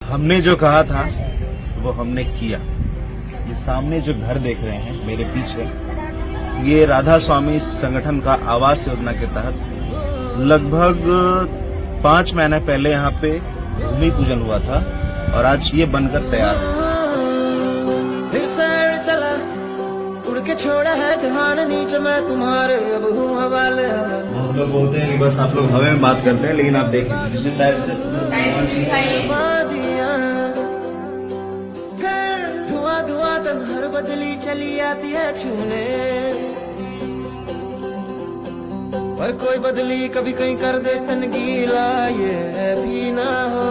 हमने जो कहा था वो हमने किया। ये सामने जो घर देख रहे हैं मेरे पीछे, ये राधा स्वामी संगठन का आवास योजना के तहत लगभग 5 महीने पहले यहाँ पे भूमि पूजन हुआ था और आज ये बनकर तैयार है। फिर सैर चला उड़ के छोड़ा है जहान नीचे, मैं तुम्हारे अब हूँ हवाले। हम लोग बोलते हैं कि बस आप लोग हवा में बात करते हैं, लेकिन आप देख धुआं धुआं तन हर बदली चली आती है छूने, पर कोई बदली कभी कहीं कर दे तन गीला, ये भी ना हो।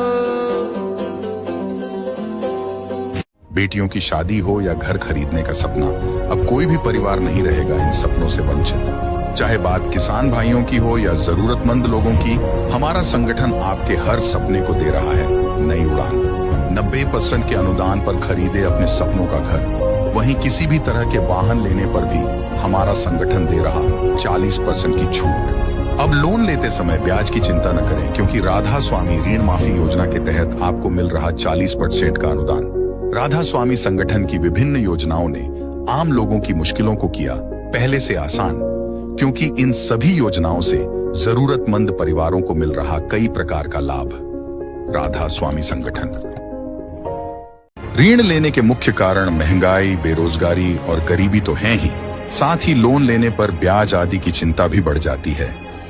बेटियों की शादी हो या घर खरीदने का सपना, अब कोई भी परिवार नहीं रहेगा इन सपनों से वंचित। चाहे बात किसान भाइयों की हो या जरूरतमंद लोगों की, हमारा संगठन आपके हर सपने को दे रहा है नई उड़ान। 90% के अनुदान पर खरीदे अपने सपनों का घर। वहीं किसी भी तरह के वाहन लेने पर भी हमारा संगठन दे रहा 40% की छूट। अब लोन लेते समय ब्याज की चिंता न करें, क्योंकि राधा स्वामी ऋण माफी योजना के तहत आपको मिल रहा 40% का अनुदान। राधा स्वामी संगठन की विभिन्न योजनाओं ने आम लोगों की मुश्किलों को किया पहले से आसान, क्योंकि इन सभी योजनाओं से जरूरतमंद परिवारों को मिल रहा कई प्रकार का लाभ। राधा स्वामी संगठन। ऋण लेने के मुख्य कारण महंगाई, बेरोजगारी और गरीबी तो हैं ही, साथ ही लोन लेने पर ब्याज आदि की चिंता भी बढ़ जाती है।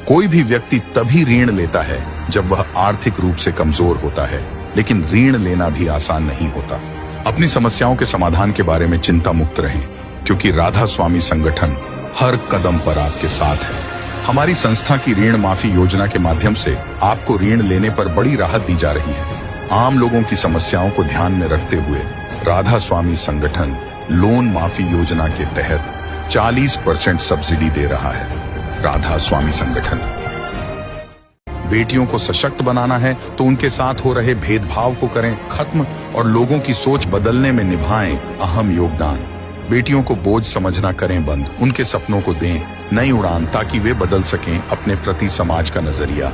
कोई भी व्यक्ति तभी ऋण लेता है जब वह आर्थिक रूप से कमजोर होता है, लेकिन ऋण लेना भी आसान नहीं होता। अपनी समस्याओं के समाधान के बारे में चिंता मुक्त रहें, क्योंकि राधा स्वामी संगठन हर कदम पर आपके साथ है। हमारी संस्था की ऋण माफी योजना के माध्यम से आपको ऋण लेने पर बड़ी राहत दी जा रही है। आम लोगों की समस्याओं को ध्यान में रखते हुए राधा स्वामी संगठन लोन माफी योजना के तहत 40% सब्सिडी दे रहा है। राधा स्वामी संगठन। बेटियों को सशक्त बनाना है तो उनके साथ हो रहे भेदभाव को करें खत्म और लोगों की सोच बदलने में निभाएं अहम योगदान। बेटियों को बोझ समझना करें बंद, उनके सपनों को दें नई उड़ान, ताकि वे बदल सकें अपने प्रति समाज का नजरिया।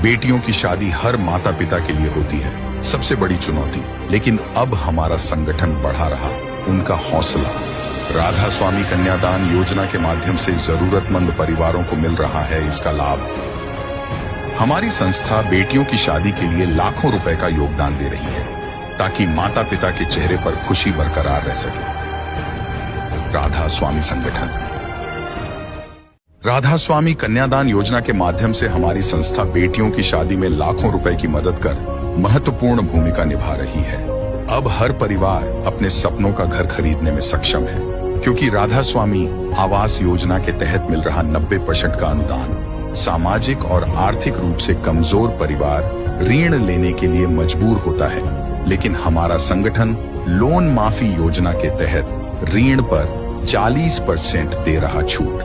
बेटियों की शादी हर माता पिता के लिए होती है सबसे बड़ी चुनौती, लेकिन अब हमारा संगठन बढ़ा रहा उनका हौसला। राधा स्वामी कन्यादान योजना के माध्यम से जरूरतमंद परिवारों को मिल रहा है इसका लाभ। हमारी संस्था बेटियों की शादी के लिए लाखों रुपए का योगदान दे रही है, ताकि माता पिता के चेहरे पर खुशी बरकरार रह सके। राधा स्वामी संगठन। राधा स्वामी कन्यादान योजना के माध्यम से हमारी संस्था बेटियों की शादी में लाखों रुपए की मदद कर महत्वपूर्ण भूमिका निभा रही है। अब हर परिवार अपने सपनों का घर खरीदने में सक्षम है, क्योंकि राधा स्वामी आवास योजना के तहत मिल रहा 90% का अनुदान सामाजिक और आर्थिक रूप से कमजोर परिवार ऋण लेने के लिए मजबूर होता है, लेकिन हमारा संगठन लोन माफी योजना के तहत ऋण पर 40% दे रहा छूट।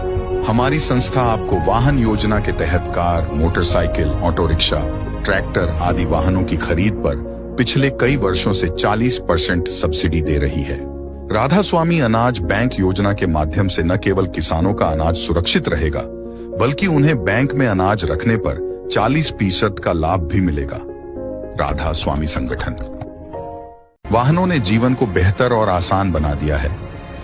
हमारी संस्था आपको वाहन योजना के तहत car, motorcycle, auto rickshaw, tractor आदि वाहनों की खरीद पर पिछले कई वर्षों से 40% सब्सिडी दे रही है। राधा स्वामी अनाज बैंक योजना के माध्यम से न केवल किसानों का अनाज सुरक्षित रहेगा, बल्कि उन्हें बैंक में अनाज रखने पर 40% का लाभ भी मिलेगा। राधा स्वामी संगठन। वाहनों ने जीवन को बेहतर और आसान बना दिया है,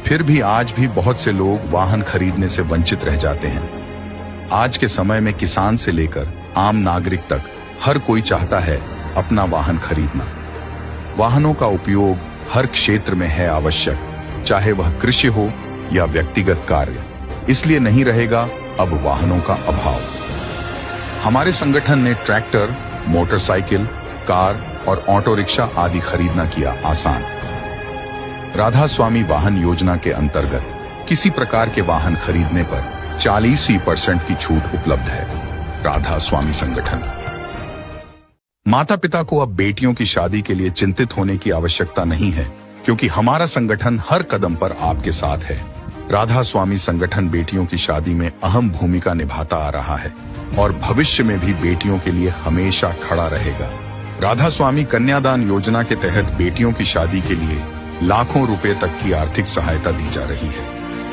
फिर भी आज भी बहुत से लोग वाहन खरीदने से वंचित रह जाते हैं। आज के समय में किसान से लेकर आम नागरिक तक हर कोई चाहता है अपना वाहन खरीदना। वाहनों का उपयोग हर क्षेत्र में है आवश्यक, चाहे वह कृषि हो या व्यक्तिगत कार्य। इसलिए नहीं रहेगा अब वाहनों का अभाव। हमारे संगठन ने ट्रैक्टर, मोटरसाइकिल, कार और ऑटो रिक्शा आदि खरीदना किया आसान। राधा स्वामी वाहन योजना के अंतर्गत किसी प्रकार के वाहन खरीदने पर 40% की छूट उपलब्ध है। राधा स्वामी संगठन। माता पिता को अब बेटियों की शादी के लिए चिंतित होने की आवश्यकता नहीं है, क्योंकि हमारा संगठन हर कदम पर आपके साथ है। राधा स्वामी संगठन बेटियों की शादी में अहम भूमिका निभाता आ रहा है और भविष्य में भी बेटियों के लिए हमेशा खड़ा रहेगा। राधा स्वामी कन्यादान योजना के तहत बेटियों की शादी के लिए लाखों रुपए तक की आर्थिक सहायता दी जा रही है।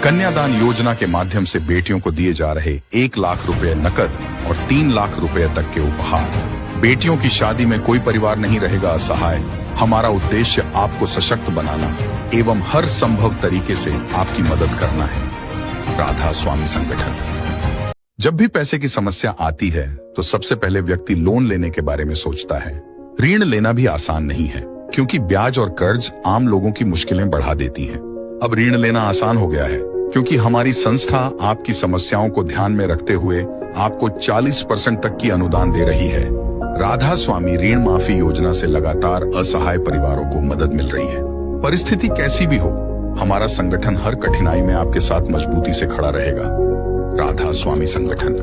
कन्यादान योजना के माध्यम से बेटियों को दिए जा रहे 1 लाख रुपए नकद और 3 लाख रुपए तक के उपहार। बेटियों की शादी में कोई परिवार नहीं रहेगा असहाय, हमारा उद्देश्य आपको सशक्त बनाना एवं हर संभव तरीके से आपकी मदद करना है। राधा स्वामी संगठन। जब भी पैसे की समस्या आती है तो सबसे पहले व्यक्ति लोन लेने के बारे में सोचता है। ऋण लेना भी आसान नहीं है, क्योंकि ब्याज और कर्ज आम लोगों की मुश्किलें बढ़ा देती हैं। अब ऋण लेना आसान हो गया है, क्योंकि हमारी संस्था आपकी समस्याओं को ध्यान में रखते हुए आपको 40% तक की अनुदान दे रही है। राधा स्वामी ऋण माफी योजना से लगातार असहाय परिवारों को मदद मिल रही है। परिस्थिति कैसी भी हो, हमारा संगठन हर कठिनाई में आपके साथ मजबूती से खड़ा रहेगा। राधा स्वामी संगठन।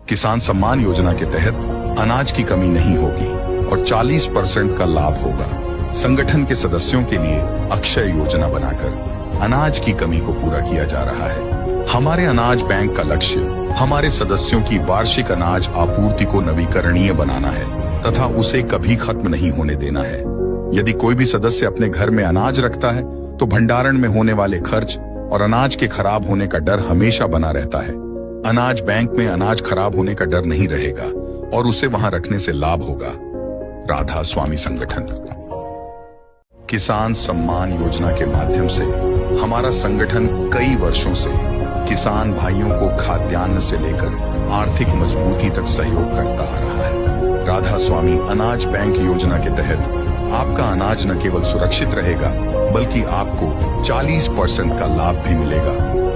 किसान सम्मान योजना के तहत अनाज की कमी नहीं होगी और 40% का लाभ होगा। संगठन के सदस्यों के लिए अक्षय योजना बनाकर अनाज की कमी को पूरा किया जा रहा है। हमारे अनाज बैंक का लक्ष्य हमारे सदस्यों की वार्षिक अनाज आपूर्ति को नवीकरणीय बनाना है तथा उसे कभी खत्म नहीं होने देना है। यदि कोई भी सदस्य अपने घर में अनाज रखता है तो भंडारण में होने वाले खर्च और अनाज के खराब होने का डर हमेशा बना रहता है। अनाज बैंक में अनाज खराब होने का डर नहीं रहेगा और उसे वहां रखने से लाभ होगा। राधा स्वामी संगठन। किसान सम्मान योजना के माध्यम से हमारा संगठन कई वर्षों से किसान भाइयों को खाद्यान्न से लेकर आर्थिक मजबूती तक सहयोग करता आ रहा है। राधा स्वामी अनाज बैंक योजना के तहत आपका अनाज न केवल सुरक्षित रहेगा, बल्कि आपको 40% का लाभ भी मिलेगा।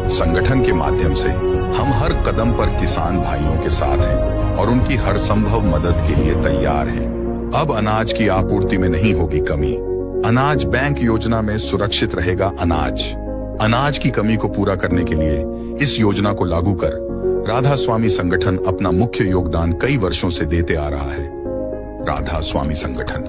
संगठन के माध्यम से हम हर कदम पर किसान भाइयों के साथ हैं और उनकी हर संभव मदद के लिए तैयार हैं। अब अनाज की आपूर्ति में नहीं होगी कमी। अनाज बैंक योजना में सुरक्षित रहेगा अनाज। अनाज की कमी को पूरा करने के लिए इस योजना को लागू कर राधा स्वामी संगठन अपना मुख्य योगदान कई वर्षों से देते आ रहा है। राधा स्वामी संगठन।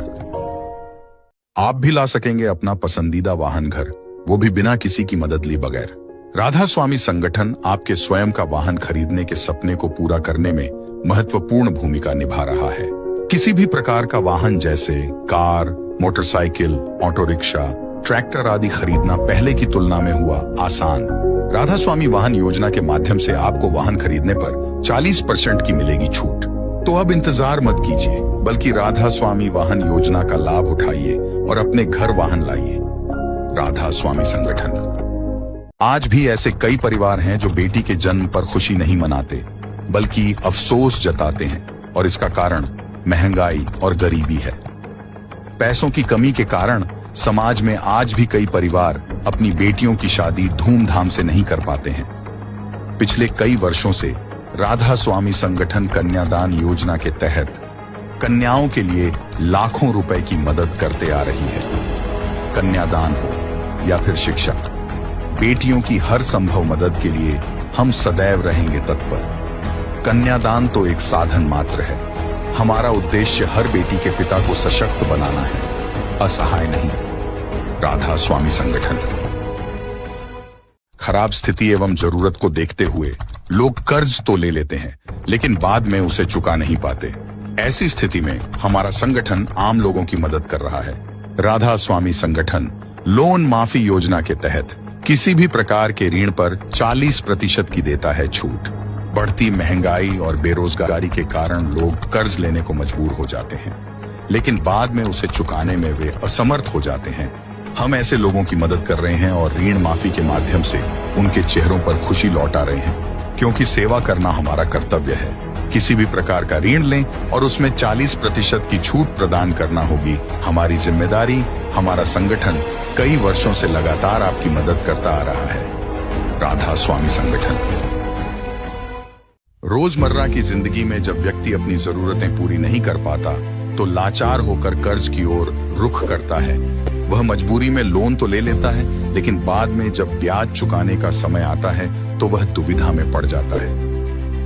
आप भी ला सकेंगे अपना पसंदीदा वाहन घर, वो भी बिना किसी की मदद लिए बगैर। राधा स्वामी संगठन आपके स्वयं का वाहन खरीदने के सपने को पूरा करने में महत्वपूर्ण भूमिका निभा रहा है। किसी भी प्रकार का वाहन जैसे car, motorcycle, auto rickshaw, tractor आदि खरीदना पहले की तुलना में हुआ आसान। राधा स्वामी वाहन योजना के माध्यम से आपको वाहन खरीदने पर 40% की मिलेगी छूट। तो अब इंतजार मत कीजिए, बल्कि राधा स्वामी वाहन योजना का लाभ उठाइए और अपने घर वाहन लाइए। राधा स्वामी संगठन। आज भी ऐसे कई परिवार हैं जो बेटी के जन्म पर खुशी नहीं मनाते, बल्कि अफसोस जताते हैं, और इसका कारण महंगाई और गरीबी है। पैसों की कमी के कारण समाज में आज भी कई परिवार अपनी बेटियों की शादी धूमधाम से नहीं कर पाते हैं। पिछले कई वर्षों से राधा स्वामी संगठन कन्यादान योजना के तहत कन्याओं के लिए लाखों रुपए की मदद करते आ रही है। कन्यादान हो या फिर शिक्षा, बेटियों की हर संभव मदद के लिए हम सदैव रहेंगे तत्पर। कन्यादान तो एक साधन मात्र है। हमारा उद्देश्य हर बेटी के पिता को सशक्त बनाना है, असहाय नहीं। राधा स्वामी संगठन। खराब स्थिति एवं जरूरत को देखते हुए लोग कर्ज तो ले लेते हैं, लेकिन बाद में उसे चुका नहीं पाते। ऐसी स्थिति में हमारा संगठन आम लोगों की मदद कर रहा है। राधा स्वामी संगठन लोन माफी योजना के तहत किसी भी प्रकार के ऋण पर 40% की देता है छूट। बढ़ती महंगाई और बेरोजगारी के कारण लोग कर्ज लेने को मजबूर हो जाते हैं, लेकिन बाद में उसे चुकाने में वे असमर्थ हो जाते हैं। हम ऐसे लोगों की मदद कर रहे हैं और ऋण माफी के माध्यम से उनके चेहरों पर खुशी लौटा रहे हैं, क्योंकि सेवा करना हमारा कर्तव्य है। किसी भी प्रकार का ऋण लें और उसमें 40% की छूट प्रदान करना होगी हमारी जिम्मेदारी। हमारा संगठन कई वर्षों से लगातार आपकी मदद करता आ रहा है। राधा स्वामी संगठन। रोजमर्रा की जिंदगी में जब व्यक्ति अपनी जरूरतें पूरी नहीं कर पाता तो लाचार होकर कर्ज की ओर रुख करता है। वह मजबूरी में लोन तो ले लेता है, लेकिन बाद में जब ब्याज चुकाने का समय आता है तो वह दुविधा में पड़ जाता है।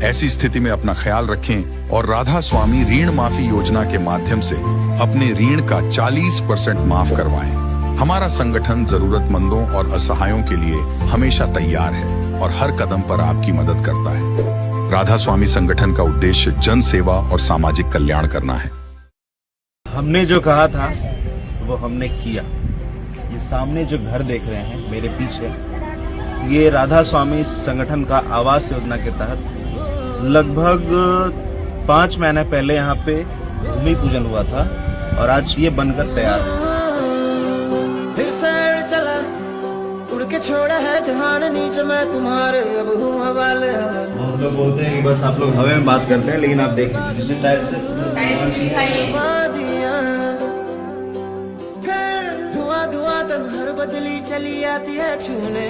ऐसी स्थिति में अपना ख्याल रखें और राधा स्वामी ऋण माफी योजना के माध्यम से अपने ऋण का 40% माफ करवाएं। हमारा संगठन जरूरतमंदों और असहायों के लिए हमेशा तैयार है और हर कदम पर आपकी मदद करता है। राधा स्वामी संगठन का उद्देश्य जन सेवा और सामाजिक कल्याण करना है। हमने जो कहा था वो हमने किया। ये सामने जो घर देख रहे हैं मेरे पीछे, ये राधा स्वामी संगठन का आवास योजना के तहत लगभग 5 महीने पहले यहाँ पे भूमि पूजन हुआ था और आज ये बनकर तैयार है। फिर साइड चला उड़ के छोड़ा है जहान नीचे मैं तुम्हारे अब हूँ हवाले हम लोग बोलते हैं कि बस आप लोग हवा में बात करते हैं, लेकिन आप देख कितने टाइम से वादियाँ फिर धुआं धुआं तन हर बदली चली आती है छूने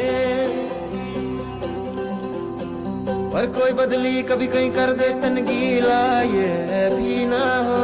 पर कोई बदली कभी कहीं कर दे तन गीला ये भी ना हो